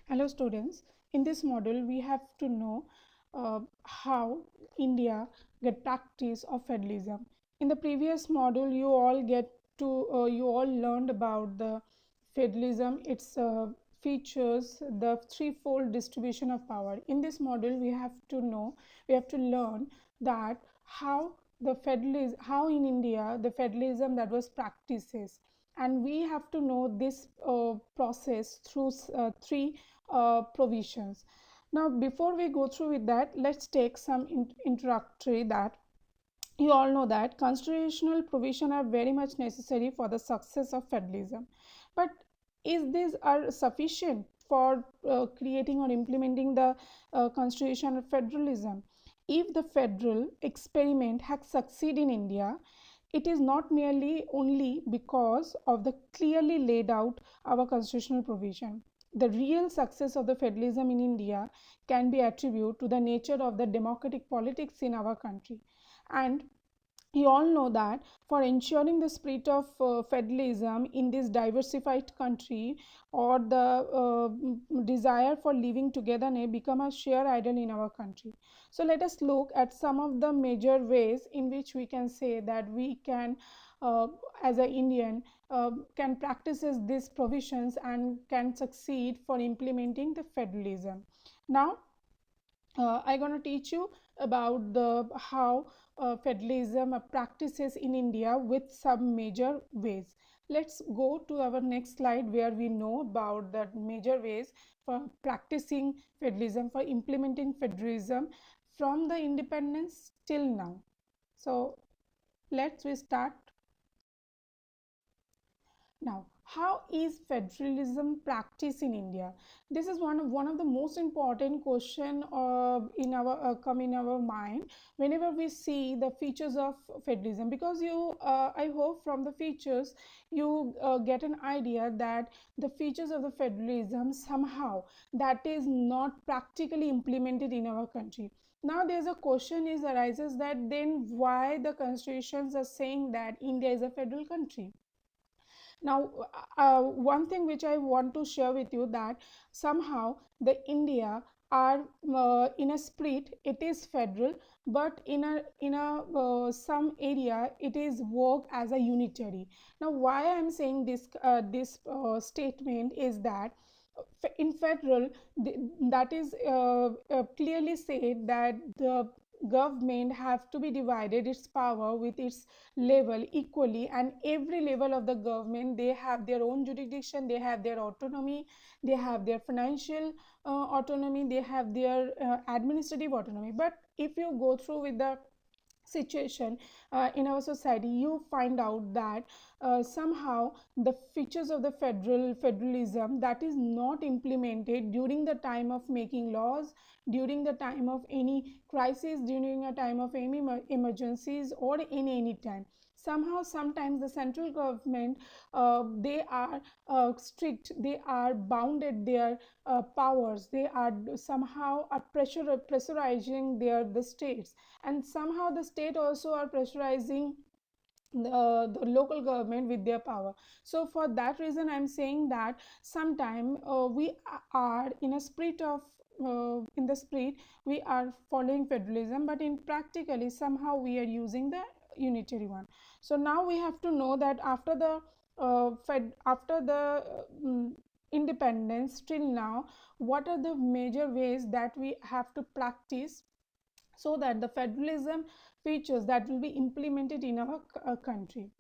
Hello students, in this module we have to know how India get practice of federalism. In the previous module you all learned about the federalism, its features, the threefold distribution of power. In this module we have to learn that how in India the federalism that was practices, and we have to know this process through three provisions. Now before we go through with that, let's take some introductory. That you all know that constitutional provision are very much necessary for the success of federalism, but is this are sufficient for creating or implementing the constitution of federalism? If the federal experiment has succeeded in India, it is not merely only because of the clearly laid out our constitutional provision. The real success of the federalism in India can be attributed to the nature of the democratic politics in our country. And you all know that for ensuring the spirit of federalism in this diversified country, or the desire for living together may become a shared ideal in our country. So let us look at some of the major ways in which we can say that we can uh, as a Indian can practices these provisions and can succeed for implementing the federalism. Now I'm going to teach you about the how federalism practices in India with some major ways. Let's go to our next slide where we know about the major ways for practicing federalism, for implementing federalism from the independence till now. So let's we start. Now, how is federalism practiced in India? This is one of the most important question in our come in our mind whenever we see the features of federalism, because I hope from the features you get an idea that the features of the federalism somehow that is not practically implemented in our country. Now there's a question is arises that then why the constitutions are saying that India is a federal country. Now one thing which I want to share with you, that somehow the India are in a split it is federal, but in a some area it is work as a unitary. Now why I'm saying this statement is that in federal, that is clearly said that the government have to be divided its power with its level equally, and every level of the government they have their own jurisdiction, they have their autonomy, they have their financial autonomy, they have their administrative autonomy. But if you go through with the situation in our society, you find out that somehow the features of the federalism that is not implemented during the time of making laws, during the time of any crisis, during a time of any emergencies, or in any time. Somehow sometimes the central government they are strict, they are bounded their powers, they are somehow are pressurizing the states, and somehow the state also are pressurizing the local government with their power. So for that reason I'm saying that sometime we are in a spirit of in the spirit we are following federalism, but in practically somehow we are using the unitary one. So now we have to know that after the independence till now, what are the major ways that we have to practice so that the federalism features that will be implemented in our country.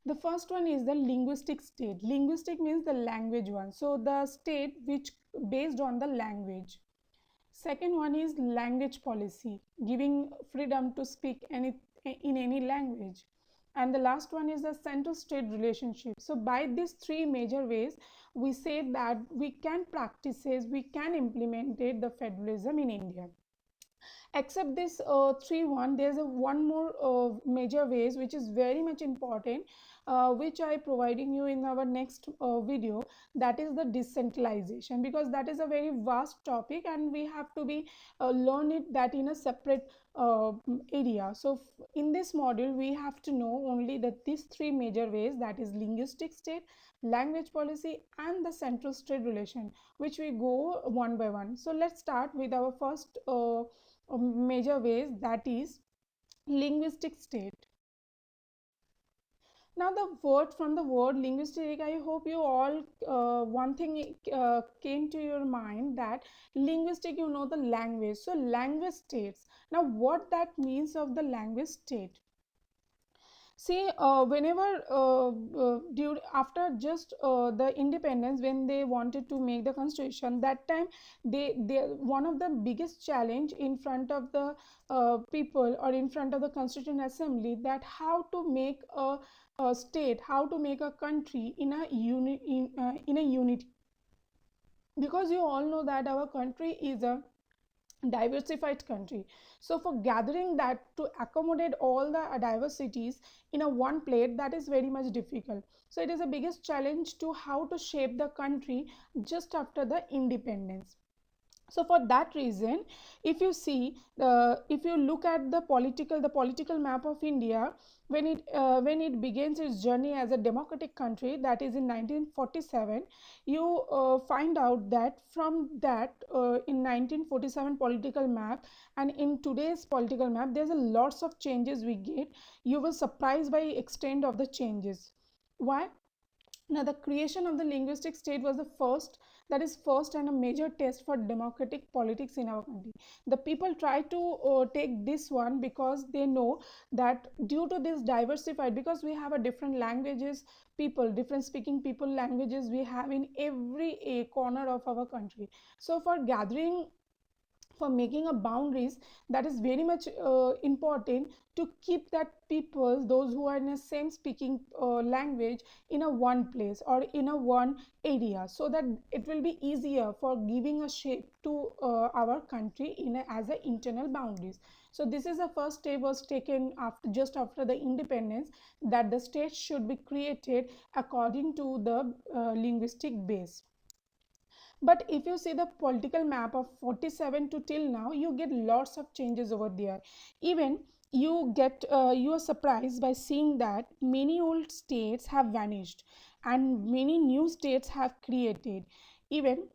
The first one is the linguistic state. Linguistic means the language one, so the state which based on the language. Second one is language policy, giving freedom to speak in any language. And the last one is the central state relationship. So by these three major ways we say that we can practices, we can implement the federalism in India. Except this 3 1, there's a one more major ways which is very much important, which I providing you in our next video, that is the decentralization, because that is a very vast topic and we have to be learn it that in a separate area. So in this module we have to know only that these three major ways, that is linguistic state, language policy, and the central state relation, which we go one by one. So let's start with our first major ways, that is linguistic state. Now the word, from the word linguistic, I hope you all one thing came to your mind, that linguistic, you know, the language. So language states. Now what that means of the language state? See, whenever after just the independence, when they wanted to make the constitution, that time they one of the biggest challenge in front of the people, or in front of the constituent assembly, that how to make a state, how to make a country in a in a unity, because you all know that our country is a diversified country. So for gathering that to accommodate all the diversities in a one plate, that is very much difficult. So it is the biggest challenge to how to shape the country just after the independence. So for that reason, if you see, if you look at the political map of India, when it begins its journey as a democratic country, that is in 1947, you find out that from that in 1947 political map and in today's political map, there's a lots of changes we get. You will surprised by extent of the changes. Why? Now, the creation of the linguistic state was the first, that is first and a major test for democratic politics in our country. The people try to take this one because they know that due to this diversified, because we have a different languages, people, different speaking people languages we have in every a corner of our country. So for gathering, for making a boundaries, that is very much important to keep that people, those who are in the same speaking language, in a one place or in a one area, so that it will be easier for giving a shape to our country in as a internal boundaries. So this is the first step was taken after, just after the independence, that the state should be created according to the linguistic base. But if you see the political map of 47 to till now, you get lots of changes over there. Even you are surprised by seeing that many old states have vanished and many new states have created. Even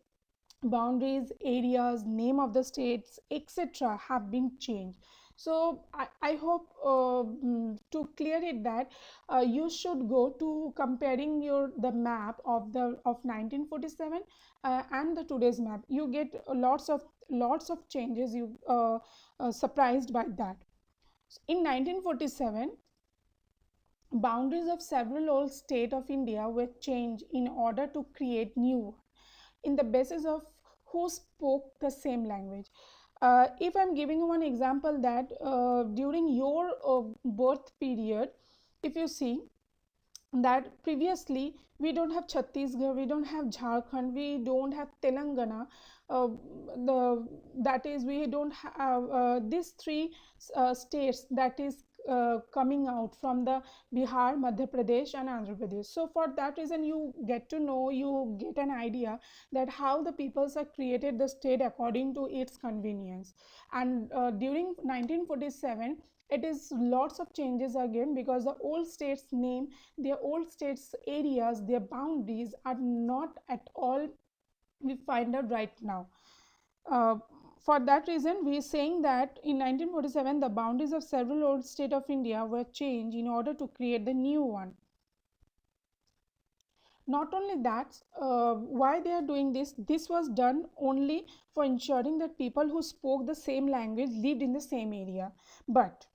boundaries, areas, name of the states, etc. have been changed. So I hope to clear it, that you should go to comparing your the map of the of 1947 and the today's map. You get lots of changes. You surprised by that. In 1947, boundaries of several old states of India were changed in order to create new in the basis of who spoke the same language. If I'm giving one example, that during your birth period, if you see that previously we don't have Chhattisgarh, we don't have Jharkhand, we don't have Telangana. The that is we don't have these three states that is coming out from the Bihar, Madhya Pradesh, and Andhra Pradesh. So for that reason, you get to know, you get an idea that how the peoples are created the state according to its convenience. And during 1947, it is lots of changes again, because the old states name, their old states areas, their boundaries are not at all we find out right now. uh, for that reason, we are saying that in 1947 the boundaries of several old states of India were changed in order to create the new one. Not only that, why they are doing this, this was done only for ensuring that people who spoke the same language lived in the same area. But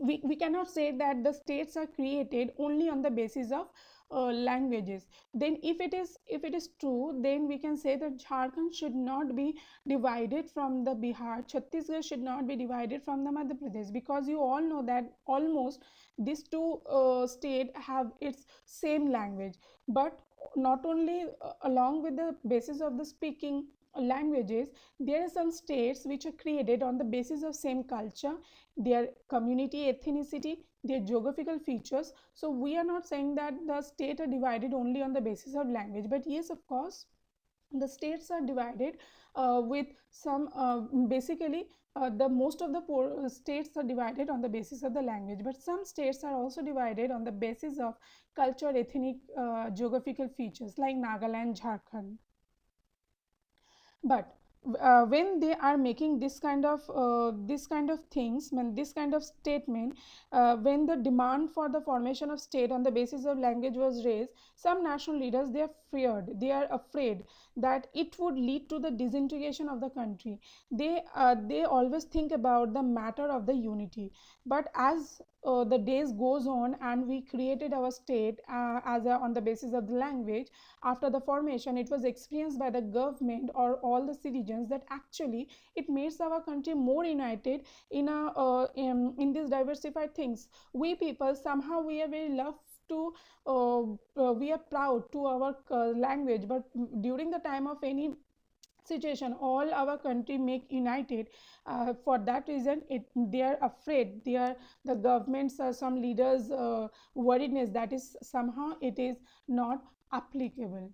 we cannot say that the states are created only on the basis of languages. Then if it is true, then we can say that Jharkhand should not be divided from the Bihar, Chhattisgarh should not be divided from the Madhya Pradesh, because you all know that almost these two state have its same language. But not only along with the basis of the speaking languages, there are some states which are created on the basis of same culture, their community ethnicity, their geographical features. So we are not saying that the state are divided only on the basis of language, but yes, of course, the states are divided with some basically the most of the states are divided on the basis of the language, but some states are also divided on the basis of culture, ethnic, geographical features like Nagaland, Jharkhand. But when they are making this kind of things, when this kind of statement, when the demand for the formation of state on the basis of language was raised, some national leaders, they are afraid that it would lead to the disintegration of the country. They always think about the matter of the unity. But as the days goes on and we created our state on the basis of the language, after the formation, it was experienced by the government or all the citizens that actually it makes our country more united in these diversified things. We people somehow we are very love to we are proud to our language, but during the time of any situation all our country make united. For that reason they are afraid, they are the governments or some leaders worriedness that is somehow it is not applicable.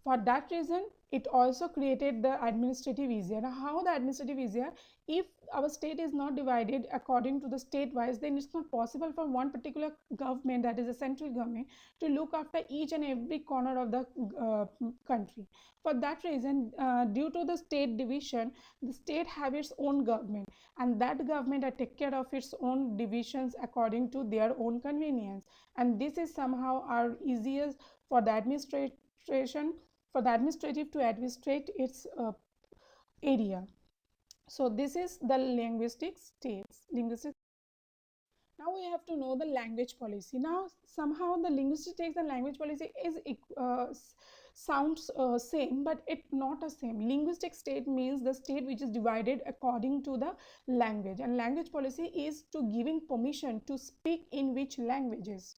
For that reason, it also created the administrative easier. Now, how the administrative easier? If our state is not divided according to the state wise, then it's not possible for one particular government, that is the central government, to look after each and every corner of the country. For that reason, due to the state division, the state have its own government, and that government take care of its own divisions according to their own convenience. And this is somehow our easiest for the administration, for the administrative to administrate its area. So this is the linguistic states. Linguistic. Now we have to know the language policy. Now somehow the linguistic states and language policy is sounds same, but it not the same. Linguistic state means the state which is divided according to the language, and language policy is to giving permission to speak in which languages.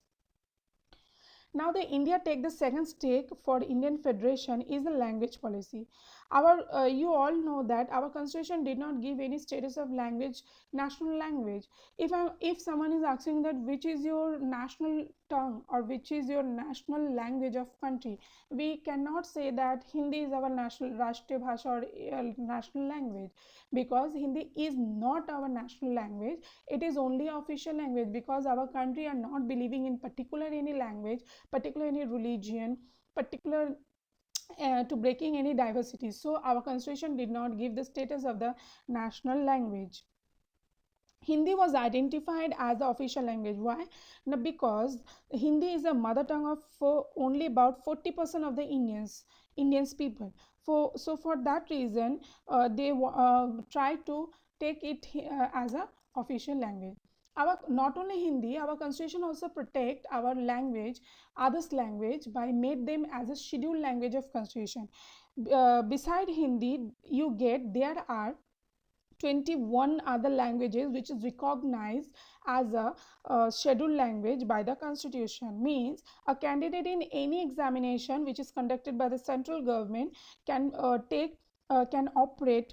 Now the India take the second stake for Indian Federation is the language policy. Our you all know that our constitution did not give any status of language, national language. If someone is asking that which is your national tongue or which is your national language of country, we cannot say that Hindi is our national Rashtriya Bhasha or national language, because Hindi is not our national language. It is only official language because our country are not believing in particular any language, particular any religion, particular to breaking any diversity. So our constitution did not give the status of the national language. Hindi was identified as the official language. Why? Now, because Hindi is a mother tongue of only about 40% of the Indians people. For that reason, they try to take it as a official language. Our not only Hindi, our constitution also protect our language, others language, by made them as a scheduled language of constitution. Beside Hindi, you get there are 21 other languages which is recognized as a scheduled language by the constitution. Means a candidate in any examination which is conducted by the central government can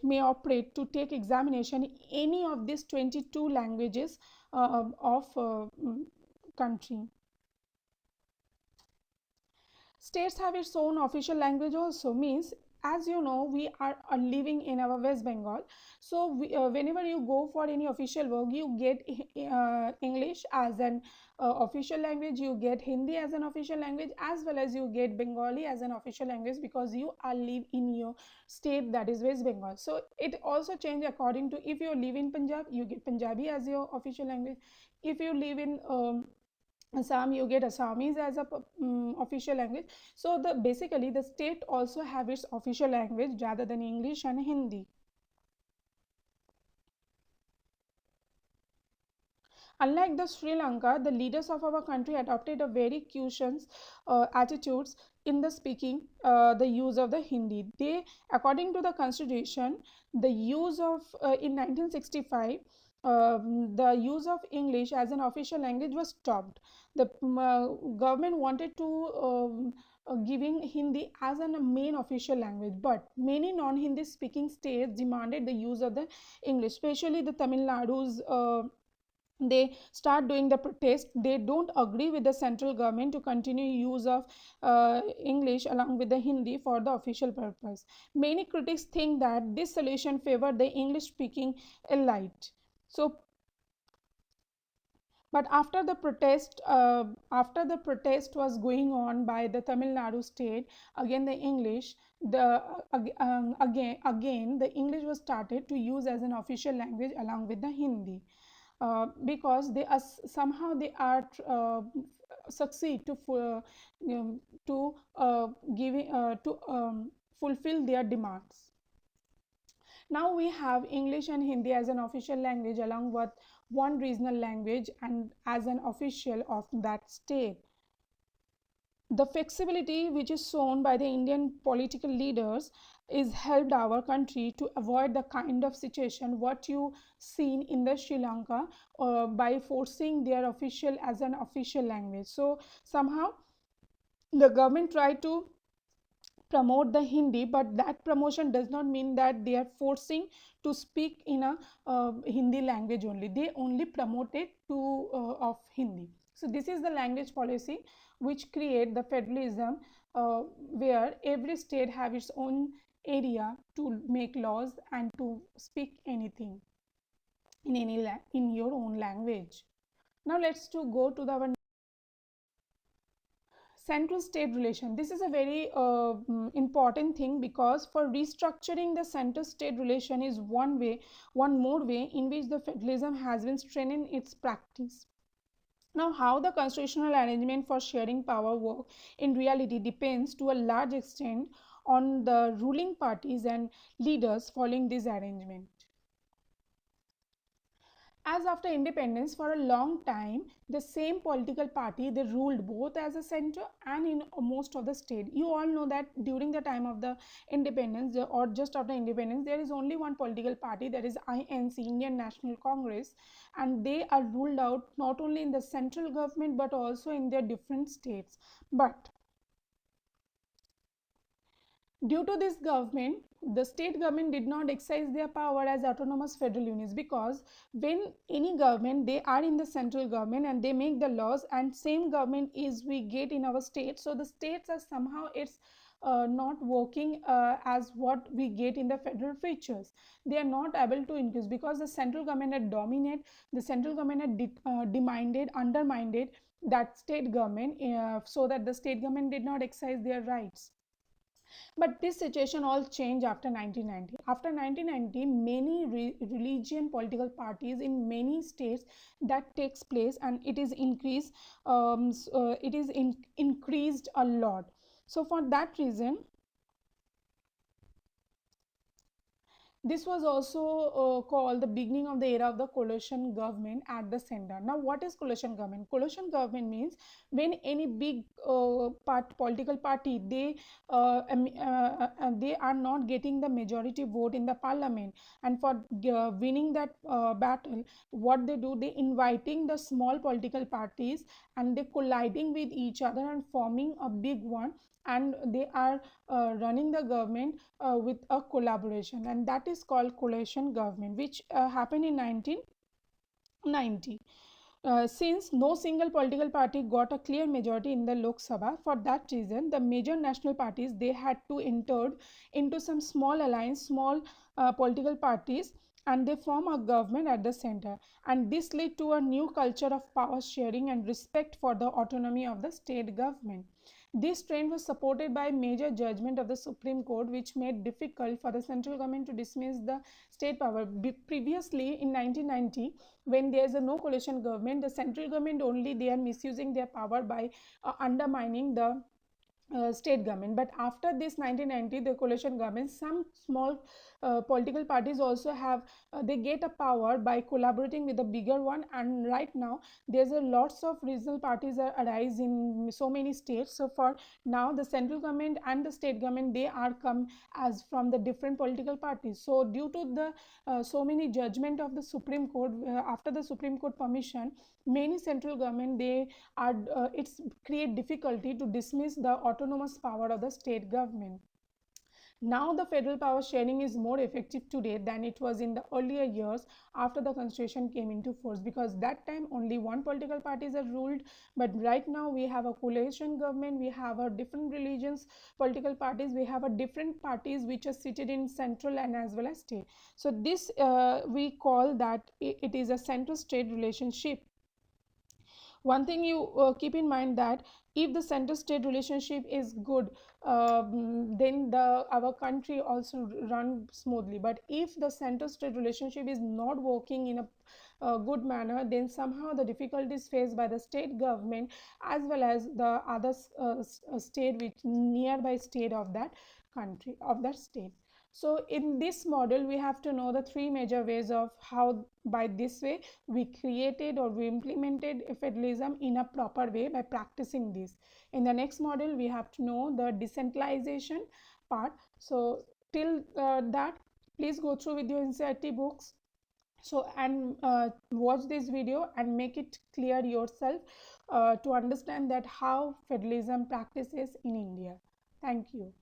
may operate to take examination in any of these 22 languages of country. States have its own official language also. Means as you know, we are living in our West Bengal, so whenever you go for any official work, you get English as an official language, you get Hindi as an official language, as well as you get Bengali as an official language, because you are live in your state, that is West Bengal. So it also change according to, if you live in Punjab, you get Punjabi as your official language. If you live in Assam, you get Assamese as a official language. So the basically the state also have its official language rather than English and Hindi. Unlike the Sri Lanka, the leaders of our country adopted a very cautious attitudes in the speaking, the use of the Hindi. They, according to the constitution, the use of in 1965, the use of English as an official language was stopped. The government wanted to giving Hindi as a main official language, but many non-Hindi speaking states demanded the use of the English, especially the Tamil Nadu's they start doing the protest. They don't agree with the central government to continue use of English along with the Hindi for the official purpose. Many critics think that this solution favored the English speaking elite. So but after the protest was going on by the Tamil Nadu state again the English, the again the English was started to use as an official language along with the Hindi, because they are somehow they are succeed to to giving to fulfill their demands. Now we have English and Hindi as an official language along with one regional language and as an official of that state. The flexibility which is shown by the Indian political leaders is helped our country to avoid the kind of situation what you seen in the Sri Lanka, by forcing their official as an official language. So somehow the government tried to promote the Hindi, but that promotion does not mean that they are forcing to speak in a Hindi language only. They only promote it to of Hindi. So this is the language policy which create the federalism, where every state have its own area to make laws and to speak anything in in your own language. Now let's to go to the central state relation. This is a very important thing, because for restructuring the center state relation is one more way in which the federalism has been strengthened its practice. Now how the constitutional arrangement for sharing power work in reality depends to a large extent on the ruling parties and leaders following this arrangement. As after independence, for a long time the same political party they ruled both as a center and in most of the state. You all know that during the time of the independence or just after independence, there is only one political party, that is INC, Indian National Congress, and they are ruled out not only in the central government but also in their different states. But due to this government, the state government did not exercise their power as autonomous federal units, because when any government they are in the central government and they make the laws, and same government is we get in our state, so the states are somehow it's not working as what we get in the federal features. They are not able to increase because the central government had dominate, the central government had demanded, undermined that state government, so that the state government did not exercise their rights. But this situation all changed after 1990. After 1990, many religion political parties in many states that takes place, and it is increased. It is increased a lot. So for that reason, this was also called the beginning of the era of the coalition government at the center. Now, what is coalition government? Coalition government means when any big political party they are not getting the majority vote in the parliament, and for winning that battle, what they do, they inviting the small political parties and they colliding with each other and forming a big one, and they are running the government with a collaboration, and that is called coalition government, which happened in 1990. Since no single political party got a clear majority in the Lok Sabha, for that reason the major national parties they had to enter into some small alliance, small political parties, and they form a government at the center, and this led to a new culture of power sharing and respect for the autonomy of the state government. This trend was supported by major judgment of the Supreme Court, which made difficult for the central government to dismiss the state power. Previously, in 1990, when there is a no coalition government, the central government only they are misusing their power by undermining the state government. But after this 1990, the coalition government, some small political parties also have they get a power by collaborating with the bigger one, and right now there's a lots of regional parties are arise in so many states. So for now the central government and the state government they are come as from the different political parties. So due to the so many judgment of the Supreme Court, after the Supreme Court permission, many central government they are it's create difficulty to dismiss the autonomous power of the state government. Now the federal power sharing is more effective today than it was in the earlier years after the constitution came into force, because that time only one political parties are ruled, but right now we have a coalition government, we have a different religions political parties, we have a different parties which are seated in central and as well as state. So this we call that it is a central state relationship. One thing you keep in mind that if the center state relationship is good, then our country also run smoothly. But if the center state relationship is not working in a good manner, then somehow the difficulties faced by the state government as well as the other state which nearby state of that country of that state. So in this model, we have to know the three major ways of how by this way we created or we implemented federalism in a proper way by practicing this. In the next model, we have to know the decentralization part. So till that, please go through with your NCERT books. So and watch this video and make it clear yourself to understand that how federalism practices in India. Thank you.